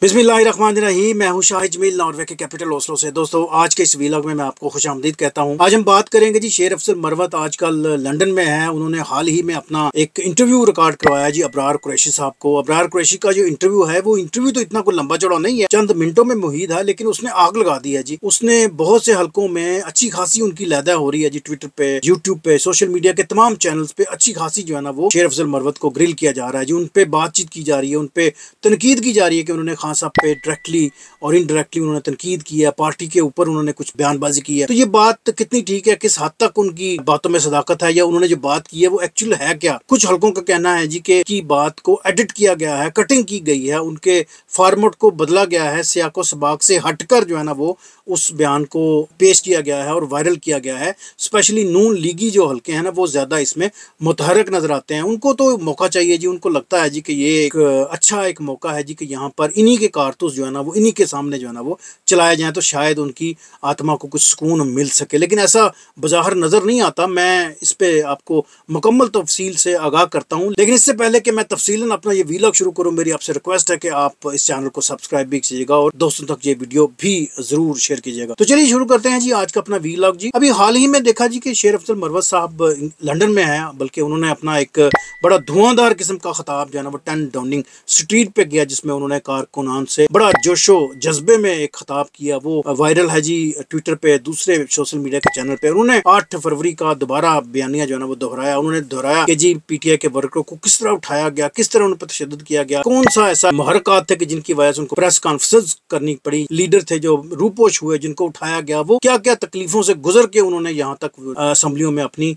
बिस्मिल्लाहिर्रहमानिर्रहीम। मैं हूं शाहिद जमील नॉर्वे के कैपिटल ओस्लो से। दोस्तों, आज के इस व्लॉग में मैं आपको खुशामदीद कहता हूं। आज हम बात करेंगे जी शेर अफजल मरवत आजकल लंदन में है। उन्होंने हाल ही में अपना एक इंटरव्यू रिकॉर्ड करवाया जी अबरार कुरैशी साहब को। अबरार कुरैशी का जो इंटरव्यू है वो इंटरव्यू तो इतना कोई लंबा चौड़ा नहीं है, चंद मिनटों में मुहीद है, लेकिन उसने आग लगा दी है जी। उसने बहुत से हलकों में अच्छी खासी उनकी लैदा हो रही है जी। ट्विटर पे, यूट्यूब पे, सोशल मीडिया के तमाम चैनल्स पे अच्छी खासी जो है ना वो शेर अफजल मरवत को ग्रिल किया जा रहा है जी। उन पे बातचीत की जा रही है, उन पे तनकीद की जा रही है कि उन्होंने खान साहब पे डायरेक्टली और इनडायरेक्टली उन्होंने तनकीद की है, पार्टी के ऊपर उन्होंने कुछ बयानबाजी की है। तो ये बात कितनी ठीक है, किस हद तक उनकी बातों में सदाकत है, या उन्होंने जो बात की है वो एक्चुअल है क्या। कुछ हलकों का कहना है जी कि बात को एडिट किया गया है, कटिंग की गई है, उनके फॉर्मेट को बदला गया है, सियाको सबाक से हटकर जो है ना वो उस बयान को पेश किया गया है और वायरल किया गया है। स्पेशली नून लीगी जो हलके हैं ना वो ज्यादा इसमें मुतहरक नजर आते हैं। उनको तो मौका चाहिए जी, उनको लगता है जी कि ये एक अच्छा एक मौका है जी कि यहाँ पर इन्हीं के कारतूस जो है ना वो इन्हीं के सामने जो है ना वो चलाए जाए, तो शायद उनकी आत्मा को कुछ सुकून मिल सके। लेकिन ऐसा बाहर नजर नहीं आता। मैं इस पे आपको मुकम्मल तफसील से आगाह करता हूँ, लेकिन इससे पहले कि मैं तफसीलन अपना ये व्लॉग शुरू करूँ, मेरी आपसे रिक्वेस्ट है कि आप इस चैनल को सब्सक्राइब भी कीजिएगा और दोस्तों तक ये वीडियो भी जरूर शेयर कीजिएगा। तो चलिए शुरू करते हैं जी आज का अपना व्लॉग जी। अभी हाल ही में देखा जी कि शेर अफजल मरवत साहब लंदन में है, बल्कि उन्होंने अपना एक बड़ा धुआंधार किस्म का खिताब जो है ना वो 10 डाउनिंग स्ट्रीट पे किया, जिसमें उन्होंने कारकुनान से बड़ा जोशो जज्बे में एक खिताब किया। वो वायरल है जी ट्विटर पे, दूसरे सोशल मीडिया के चैनल पे। उन्होंने 8 फरवरी का दोबारा बयानिया जो है ना वो दोहराया। उन्होंने दोहराया कि जी पीटीआई के वर्करों को किस तरह उठाया गया, किस तरह उन पर तशद्दुद किया गया, कौन सा ऐसा मुहर्रकात थे कि जिनकी वजह से उनको प्रेस कॉन्फ्रेंस करनी पड़ी, लीडर थे जो रूपोश हुए, जिनको उठाया गया, वो क्या क्या तकलीफों से गुजर के उन्होंने यहाँ तक असेंबलियों में अपनी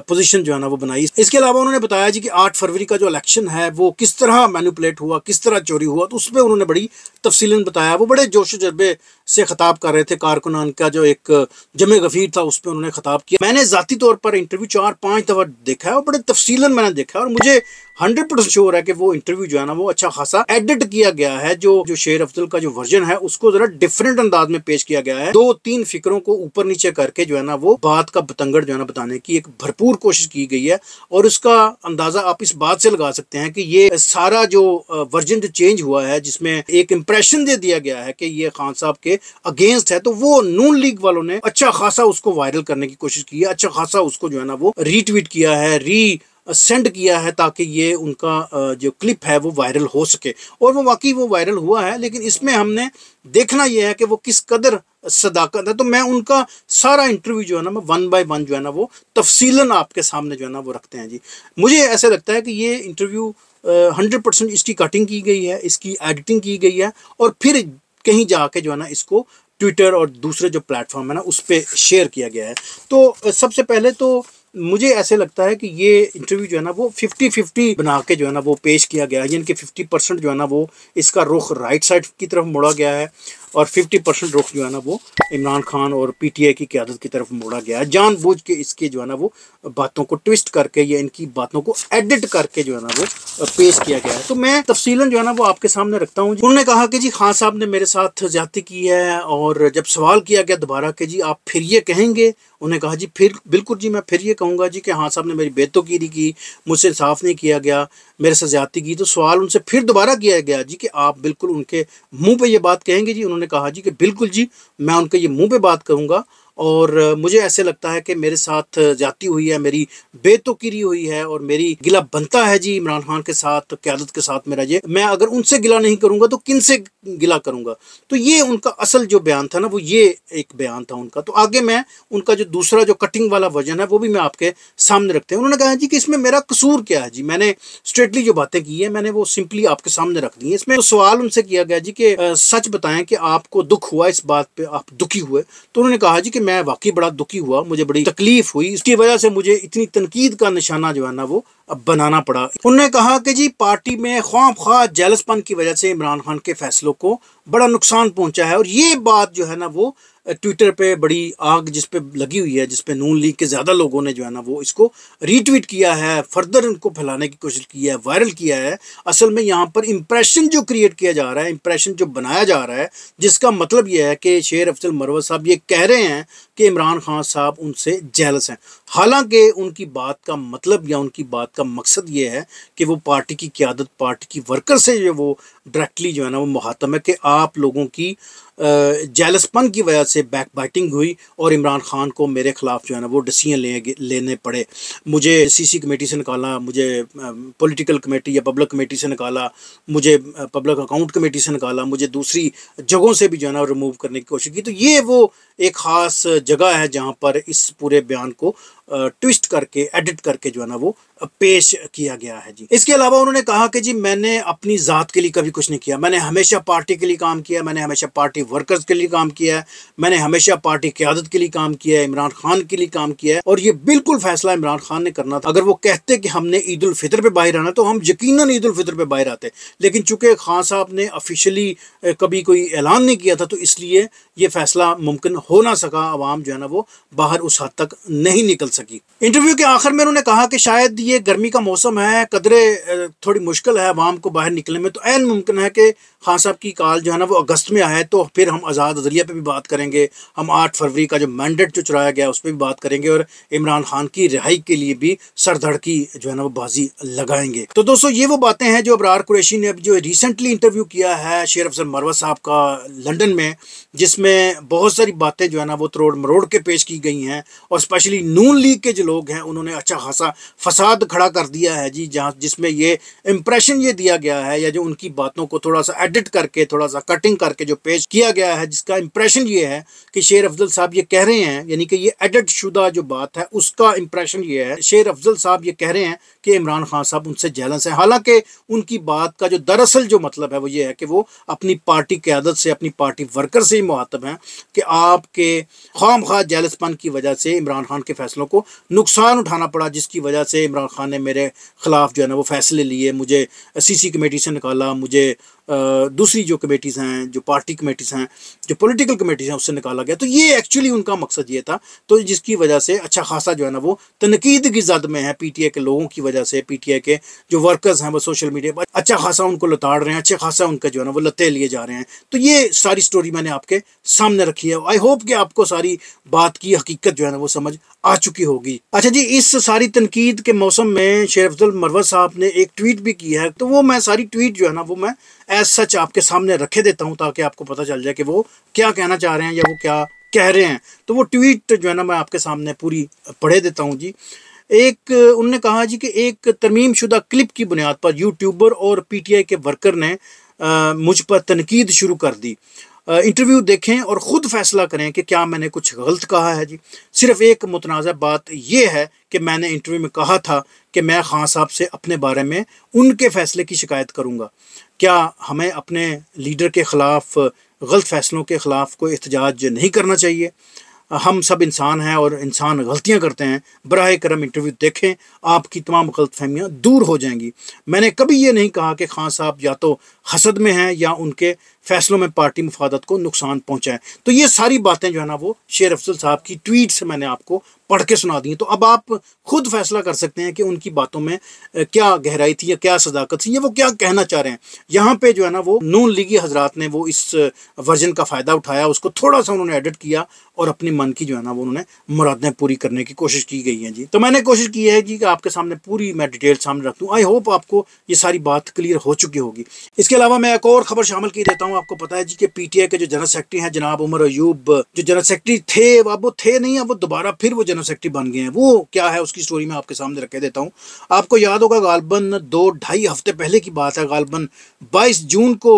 पोजीशन जो है ना वो बनाई। इसके अलावा उन्होंने बताया जी कि 8 फरवरी का जो इलेक्शन है वो किस तरह मैनिपुलेट हुआ, किस तरह चोरी हुआ, तो उसमें उन्होंने बड़ी तफसीलन बताया। वो बड़े जोश जज्बे से खिताब कर रहे थे। कारकुनान का जो एक जमे गफीर था उस पर उन्होंने खिताब किया। मैंने जाती तौर पर इंटरव्यू 4-5 दफा देखा है और बड़े तफसीलन मैंने देखा है, और मुझे 100% श्योर है कि वो इंटरव्यू जो है ना वो अच्छा खासा एडिट किया गया है। जो शेर अफजल का जो वर्जन है उसको जरा डिफरेंट अंदाज में पेश किया गया है। 2-3 फिक्रों को ऊपर नीचे करके जो है ना वो बात का बतंगड़ जो है ना बताने की एक भरपूर कोशिश की गई है। और उसका अंदाजा आप इस बात से लगा सकते हैं कि ये सारा जो वर्जन जो चेंज हुआ है, जिसमें एक इंप्रेशन दे दिया गया है कि ये खान साहब के अगेंस्ट है, तो वो नून लीग वालों ने अच्छा खासा उसको वायरल करने की कोशिश की है, अच्छा खासा उसको जो है ना वो रीट्वीट किया है, सेंड किया है, ताकि ये उनका जो क्लिप है वो वायरल हो सके। और वो वाकई वो वायरल हुआ है, लेकिन इसमें हमने देखना यह है कि वो किस कदर सदाकत है। तो मैं उनका सारा इंटरव्यू जो है ना मैं 1 बाय 1 जो है ना वो तफसीलन आपके सामने जो है ना वो रखते हैं जी। मुझे ऐसा लगता है कि ये इंटरव्यू 100% इसकी कटिंग की गई है, इसकी एडिटिंग की गई है, और फिर कहीं जाके जो है ना इसको ट्विटर और दूसरे जो प्लेटफॉर्म है ना उस पर शेयर किया गया है। तो सबसे पहले तो मुझे ऐसे लगता है कि ये इंटरव्यू जो है ना वो 50-50 बना के जो है ना वो पेश किया गया है, यानी कि 50% जो है ना वो इसका रुख राइट साइड की तरफ मोड़ा गया है और 50% रुख जो है ना वो इमरान खान और पीटीआई की क़यादत की तरफ मोड़ा गया है। जानबूझ के इसके जो है ना वो बातों को ट्विस्ट करके या इनकी बातों को एडिट करके जो है ना वो पेश किया गया है। तो मैं तफसीलन जो है ना वो आपके सामने रखता हूँ। उन्होंने कहा कि जी खान साहब ने मेरे साथ ज्यादती की है, और जब सवाल किया गया दोबारा कि जी आप फिर ये कहेंगे, उन्होंने कहा जी फिर बिल्कुल जी मैं फिर ये कहूँगा जी कि हाँ साहब ने मेरी बेतौकीरी की, मुझसे इंसाफ नहीं किया गया, मेरे साथ ज्यादती की। तो सवाल उनसे फिर दोबारा किया गया जी कि आप बिल्कुल उनके मुंह पे ये बात कहेंगे जी। उन्होंने कहा जी कि बिल्कुल जी मैं उनके ये मुंह पे बात करूँगा, और मुझे ऐसे लगता है कि मेरे साथ ज्यादती हुई है, मेरी बेतौकीरी हुई है, और मेरी गिला बनता है जी इमरान खान के साथ, क़यादत के साथ मेरा ये। मैं अगर उनसे गिला नहीं करूँगा तो किन से गिला करूँगा। तो ये उनका असल जो बयान था ना वो ये एक बयान था उनका। तो आगे मैं उनका जो दूसरा जो कटिंग वाला वर्जन है वो भी मैं आपके सामने रखते हैं। उन्होंने कहा जी कि इसमें मेरा कसूर क्या है जी, मैंने स्ट्रेटली जो बातें की है मैंने वो सिंपली आपके सामने रख दी है। इसमें तो सवाल उनसे किया गया जी कि सच बताएं कि आपको दुख हुआ, इस बात पे आप दुखी हुए। तो उन्होंने कहा जी कि मैं वाकई बड़ा दुखी हुआ, मुझे बड़ी तकलीफ हुई, इसकी वजह से मुझे इतनी तनकीद का निशाना जो है ना वो अब बनाना पड़ा। उन्होंने कहा कि जी पार्टी में ख्वाह जेलसपन की वजह से इमरान खान के फैसलों को बड़ा नुकसान पहुंचा है, और ये बात जो है ना वो ट्विटर पे बड़ी आग जिस पे लगी हुई है, जिस पे नून लीग के ज़्यादा लोगों ने जो है ना वो इसको रीट्वीट किया है, फर्दर इनको फैलाने की कोशिश की है, वायरल किया है। असल में यहाँ पर इंप्रेशन जो क्रिएट किया जा रहा है, इंप्रेशन जो बनाया जा रहा है, जिसका मतलब ये है कि शेर अफजल मरवत साहब ये कह रहे हैं कि इमरान खान साहब उनसे जेलस हैं। हालांकि उनकी बात का मतलब या उनकी बात का मकसद ये है कि वो पार्टी की क़यादत, पार्टी की वर्कर से जो वो डायरेक्टली जो है ना वो मुखातब है कि आप लोगों की जेलसपन की वजह से बैक बाइटिंग हुई और इमरान खान को मेरे ख़िलाफ़ जो है ना वो डिसीजन लेने पड़े। मुझे सीसी कमेटी से निकाला, मुझे पॉलिटिकल कमेटी या पब्लिक कमेटी से निकाला, मुझे पब्लिक अकाउंट कमेटी से निकाला, मुझे दूसरी जगहों से भी जो है ना रिमूव करने की कोशिश की। तो ये वो एक ख़ास जगह है जहाँ पर इस पूरे बयान को ट्विस्ट करके, एडिट करके जो है ना वो पेश किया गया है जी। इसके अलावा उन्होंने कहा कि जी मैंने अपनी ज़ात के लिए कभी कुछ नहीं किया, मैंने हमेशा पार्टी के लिए काम किया, मैंने हमेशा पार्टी वर्कर्स के लिए काम किया है, मैंने हमेशा पार्टी क़यादत के लिए काम किया है, इमरान खान के लिए काम किया है और ये बिल्कुल फैसला इमरान खान ने करना था। अगर वो कहते कि हमने ईद उल फितर पे बाहर आना तो हम यकीनन ईद उल फितर पे बाहर आते, लेकिन चूंकि खान साहब ने ऑफिशियली कभी कोई ऐलान नहीं किया था तो इसलिए ये फैसला मुमकिन हो ना सका, आवाम जो है ना वो बाहर उस हद तक नहीं निकल सकी। इंटरव्यू के आखिर में उन्होंने कहा कि शायद ये गर्मी का मौसम है, कदरे थोड़ी मुश्किल है आवाम को बाहर निकलने में, तो ऐन मुमकिन है कि खान साहब की कॉल जो है ना वो अगस्त में आए तो फिर हम आज़ाद अदलिया पे भी बात करेंगे, हम 8 फरवरी का जो मैंडेट जो चुराया गया उस पर भी बात करेंगे और इमरान खान की रिहाई के लिए भी सरधड़की जो है ना वो बाजी लगाएंगे। तो दोस्तों ये वो बातें हैं जो अबरार कुरैशी ने जो रिसेंटली इंटरव्यू किया है शेर अफजल मरवत साहब का लंदन में, जिसमें बहुत सारी बातें जो है ना वो तरोड़ मरोड़ के पेश की गई हैं और स्पेशली नून लीग के जो लोग हैं उन्होंने अच्छा खासा फसाद खड़ा कर दिया है जी, जहाँ जिसमें ये इम्प्रेशन ये दिया गया है या जो उनकी बातों को थोड़ा सा एडिट करके, थोड़ा सा कटिंग करके जो पेश किया गया है, जिसका इम्प्रेशन ये है कि शेर अफजल साहब ये कह रहे हैं, यानी कि ये एडिट शुदा जो बात है उसका इम्प्रेशन ये है, शेर अफजल साहब ये कह रहे हैं कि इमरान खान साहब उनसे जेलस है। हालांकि उनकी बात का जो दरअसल जो मतलब है वो ये है कि वो अपनी पार्टी क़यादत से, अपनी पार्टी वर्कर से ही मुखातब हैं कि आपके खामखा जेलसपन की वजह से इमरान खान के फैसलों को नुकसान उठाना पड़ा, जिसकी वजह से इमरान खान ने मेरे ख़िलाफ़ जो है ना वो फैसले लिए, मुझे सीसी कमेटी से निकाला, मुझे दूसरी जो कमेटीज़ हैं, जो पार्टी कमेटीज़ हैं, जो पॉलिटिकल कमेटीज़ हैं उससे निकाला गया। तो ये एक्चुअली उनका मकसद ये था, तो जिसकी वजह से अच्छा खासा जो है ना वो तनकीद की जद में है पीटीआई के लोगों की वजह से। पीटीआई के जो वर्कर्स हैं वो सोशल मीडिया पर अच्छा खासा उनको लताड़ रहे हैं, अच्छा खासा उनका जो है ना वो लते लिए जा रहे हैं। तो ये सारी स्टोरी मैंने आपके सामने रखी है। आई होप कि आपको सारी बात की हकीकत जो है ना वो समझ आ चुकी होगी। अच्छा जी, इस सारी तनकीद के मौसम में शेर अफजल मरवत साहब ने एक ट्वीट भी की है, तो वो मैं सारी ट्वीट जो है ना वो मैं एज सच आपके सामने रखे देता हूँ ताकि आपको पता चल जाए कि वो क्या कहना चाह रहे हैं या वो क्या कह रहे हैं। तो वो ट्वीट जो है ना मैं आपके सामने पूरी पढ़े देता हूँ जी। एक उन्होंने कहा जी कि एक तरमीम शुदा क्लिप की बुनियाद पर यूट्यूबर और पीटीआई के वर्कर ने मुझ पर तनकीद शुरू कर दी। इंटरव्यू देखें और ख़ुद फैसला करें कि क्या मैंने कुछ गलत कहा है जी। सिर्फ एक मुतनाज़ा बात यह है कि मैंने इंटरव्यू में कहा था कि मैं खान साहब से अपने बारे में उनके फ़ैसले की शिकायत करूँगा। क्या हमें अपने लीडर के ख़िलाफ़, गलत फ़ैसलों के ख़िलाफ़ कोई एहतजाज नहीं करना चाहिए? हम सब इंसान हैं और इंसान गलतियां करते हैं। बराए करम इंटरव्यू देखें, आपकी तमाम गलतफहमियां दूर हो जाएंगी। मैंने कभी ये नहीं कहा कि खान साहब या तो हसद में हैं या उनके फैसलों में पार्टी मुफादत को नुकसान पहुंचाए। तो ये सारी बातें जो है ना वो शेर अफजल साहब की ट्वीट से मैंने आपको पढ़ के सुना दी। तो अब आप खुद फैसला कर सकते हैं कि उनकी बातों में क्या गहराई थी या क्या सदाकत थी या वो क्या कहना चाह रहे हैं। यहाँ पे जो है ना वो नून लीगी हजरात ने वो इस वर्जन का फ़ायदा उठाया, उसको थोड़ा सा उन्होंने एडिट किया और अपने मन की जो है ना वो उन्होंने मुरादें पूरी करने की कोशिश की गई हैं जी। तो मैंने कोशिश की है जी कि आपके सामने पूरी मैं डिटेल सामने रख दूँ। आई होप आपको ये सारी बात क्लियर हो चुकी होगी। इसके अलावा मैं एक और ख़बर शामिल की देता हूँ। आपको पता है जी कि पीटीआई के जो जनरल सेक्रेटरी हैं जनाब उमर अयूब, जो जनरल सेक्रेटरी थे अब वो थे नहीं, अब वो दोबारा फिर वो जनरल सेक्रेटरी बन गए हैं। वो क्या है उसकी स्टोरी मैं आपके सामने रख देता हूँ। आपको याद होगा गालबन 2-2.5 हफ्ते पहले की बात है, गालबन 22 जून को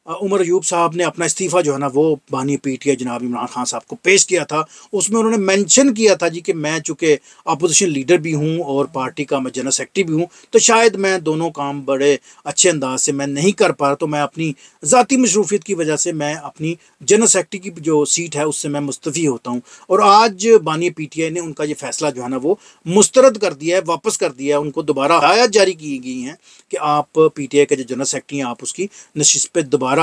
उमर अयूब साहब ने अपना इस्तीफ़ा जो है ना वो बानी पीटीआई जनाब इमरान खान साहब को पेश किया था। उसमें उन्होंने मेंशन किया था जी कि मैं चूँकि अपोजिशन लीडर भी हूँ और पार्टी का मैं जनरल सेक्रेटरी भी हूँ, तो शायद मैं दोनों काम बड़े अच्छे अंदाज से मैं नहीं कर पा रहा, तो मैं अपनी ज़ाती मशरूफियत की वजह से मैं अपनी जनरल सेक्रेटरी की जो सीट है उससे मैं मुस्तफ़ी होता हूँ। और आज बानी पीटीआई ने उनका ये फ़ैसला जो है ना वो मुस्तरद कर दिया है, वापस कर दिया है। उनको दोबारा हिदायत जारी की गई हैं कि आप पीटीआई के जो जनरल सेक्रेटरी हैं आप उसकी नशिस्त पे दोबारा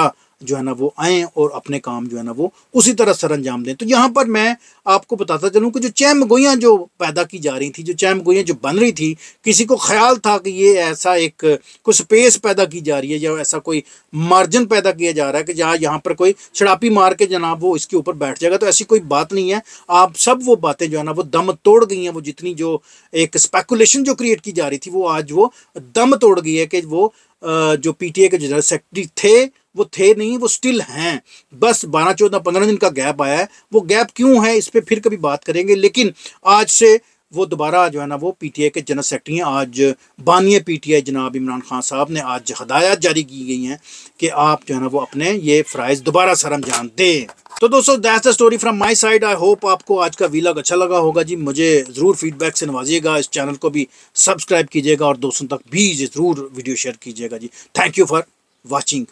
जो है ना वो आएँ और अपने काम जो है ना वो उसी तरह सर अंजाम दें। तो यहाँ पर मैं आपको बताता चलूँ कि जो चहमगोइयाँ जो पैदा की जा रही थी, जो चहमगोइयाँ जो बन रही थी, किसी को ख्याल था कि ये ऐसा एक कुछ स्पेस पैदा की जा रही है या ऐसा कोई मार्जिन पैदा किया जा रहा है कि जहाँ यहाँ पर कोई छड़ापी मार के जनाब वो इसके ऊपर बैठ जाएगा, तो ऐसी कोई बात नहीं है। आप सब वो बातें जो है ना वो दम तोड़ गई हैं। वो जितनी जो एक स्पेकुलेशन जो क्रिएट की जा रही थी वो आज वो दम तोड़ गई है कि वो जो पीटीआई के जनरल सेक्रेटरी थे वो थे नहीं, वो स्टिल हैं। बस 12, 14, 15 दिन का गैप आया है। वो गैप क्यों है इस पर फिर कभी बात करेंगे, लेकिन आज से वो दोबारा जो है ना वो पीटीआई के जनरल सेक्रेटरी हैं। आज बानिए पीटीआई जनाब इमरान खान साहब ने आज हदायत जारी की गई हैं कि आप जो है ना वो अपने ये फ़राइज़ दोबारा सर अंजाम दें। तो दोस्तों that's the story from my side. I hope आपको आज का वीलॉग अच्छा लगा होगा जी। मुझे ज़रूर फीडबैक से नवाजिएगा। इस चैनल को भी सब्सक्राइब कीजिएगा और दोस्तों तक भी ज़रूर वीडियो शेयर कीजिएगा जी। Thank you for watching.